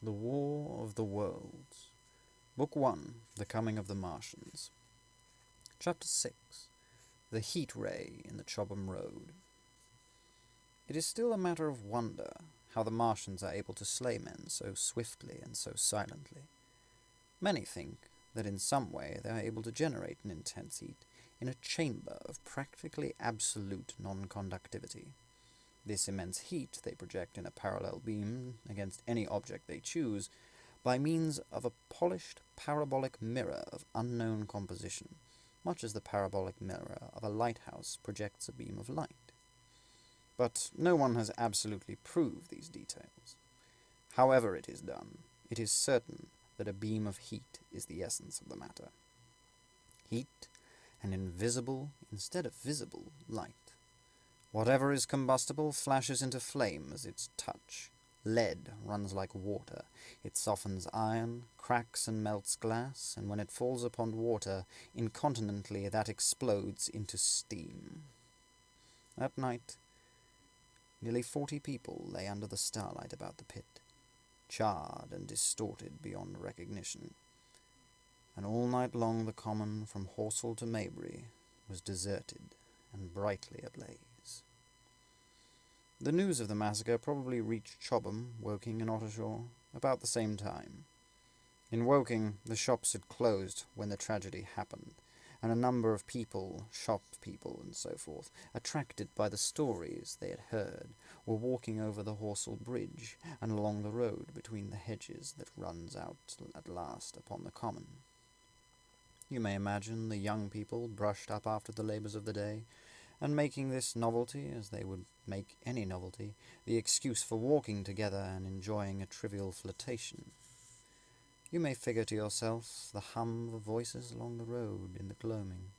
The War of the Worlds. Book 1, The Coming of the Martians. Chapter 6, The Heat Ray in the Chobham Road. It is still a matter of wonder how the Martians are able to slay men so swiftly and so silently. Many think that in some way they are able to generate an intense heat in a chamber of practically absolute non-conductivity. This immense heat they project in a parallel beam against any object they choose by means of a polished parabolic mirror of unknown composition, much as the parabolic mirror of a lighthouse projects a beam of light. But no one has absolutely proved these details. However it is done, it is certain that a beam of heat is the essence of the matter. Heat, an invisible instead of visible light. Whatever is combustible flashes into flame as its touch. Lead runs like water. It softens iron, cracks and melts glass, and when it falls upon water, incontinently that explodes into steam. That night, nearly 40 people lay under the starlight about the pit, charred and distorted beyond recognition. And all night long the common from Horsell to Maybury was deserted and brightly ablaze. The news of the massacre probably reached Chobham, Woking, and Ottershaw about the same time. In Woking, the shops had closed when the tragedy happened, and a number of people, shop people and so forth, attracted by the stories they had heard, were walking over the Horsell Bridge and along the road between the hedges that runs out at last upon the common. You may imagine the young people brushed up after the labours of the day, and making this novelty, as they would make any novelty, the excuse for walking together and enjoying a trivial flirtation. You may figure to yourself the hum of voices along the road in the gloaming.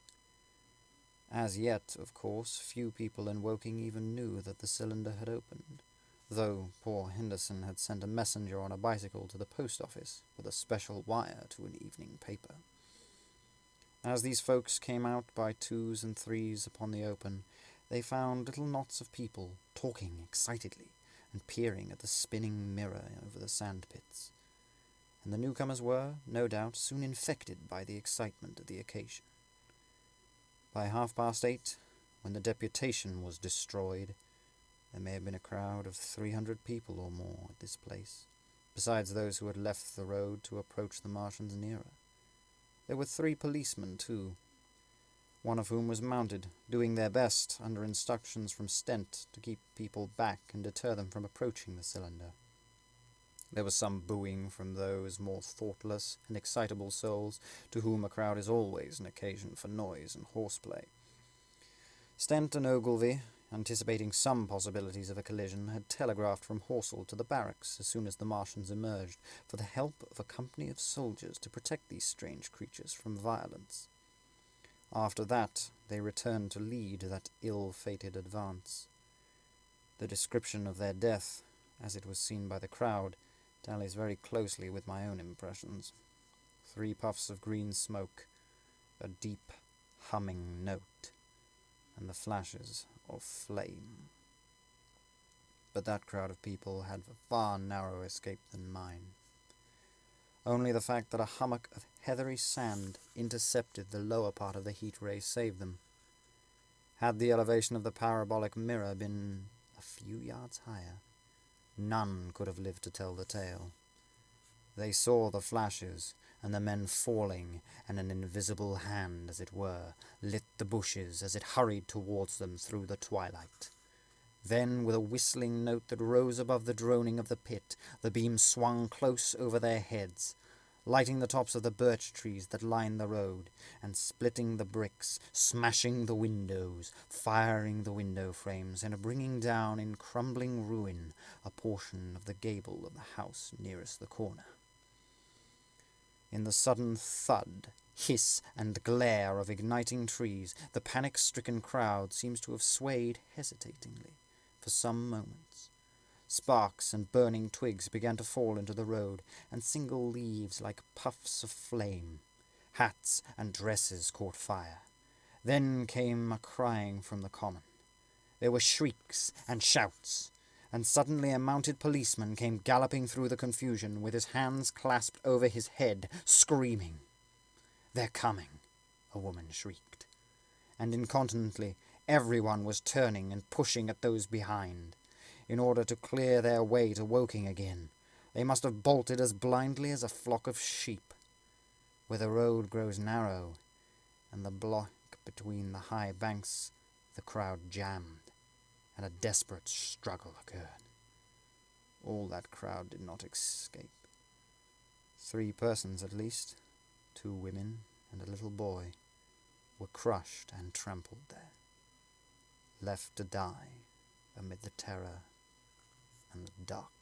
As yet, of course, few people in Woking even knew that the cylinder had opened, though poor Henderson had sent a messenger on a bicycle to the post office with a special wire to an evening paper. As these folks came out by twos and threes upon the open, they found little knots of people talking excitedly and peering at the spinning mirror over the sandpits. And the newcomers were, no doubt, soon infected by the excitement of the occasion. By 8:30, when the deputation was destroyed, there may have been a crowd of 300 people or more at this place, besides those who had left the road to approach the Martians nearer. There were 3 policemen, too, one of whom was mounted, doing their best, under instructions from Stent, to keep people back and deter them from approaching the cylinder. There was some booing from those more thoughtless and excitable souls, to whom a crowd is always an occasion for noise and horseplay. Stent and Ogilvy, anticipating some possibilities of a collision, had telegraphed from Horsell to the barracks as soon as the Martians emerged, for the help of a company of soldiers to protect these strange creatures from violence. After that, they returned to lead that ill-fated advance. The description of their death, as it was seen by the crowd, tallies very closely with my own impressions. 3 puffs of green smoke, a deep, humming note, and the flashes of flame. But that crowd of people had a far narrower escape than mine. Only the fact that a hummock of heathery sand intercepted the lower part of the heat ray saved them. Had the elevation of the parabolic mirror been a few yards higher, none could have lived to tell the tale. They saw the flashes, and the men falling, and an invisible hand, as it were, lit the bushes as it hurried towards them through the twilight. Then, with a whistling note that rose above the droning of the pit, the beam swung close over their heads, lighting the tops of the birch trees that lined the road, and splitting the bricks, smashing the windows, firing the window frames, and bringing down in crumbling ruin a portion of the gable of the house nearest the corner. In the sudden thud, hiss, and glare of igniting trees, the panic-stricken crowd seems to have swayed hesitatingly for some moments. Sparks and burning twigs began to fall into the road, and single leaves like puffs of flame. Hats and dresses caught fire. Then came a crying from the common. There were shrieks and shouts. and suddenly a mounted policeman came galloping through the confusion with his hands clasped over his head, screaming. "They're coming," a woman shrieked, and incontinently everyone was turning and pushing at those behind, in order to clear their way to Woking again. They must have bolted as blindly as a flock of sheep. Where the road grows narrow, and the block between the high banks, the crowd jammed, and a desperate struggle occurred. All that crowd did not escape. 3 persons at least, 2 women and a little boy, were crushed and trampled there, left to die amid the terror and the darkness.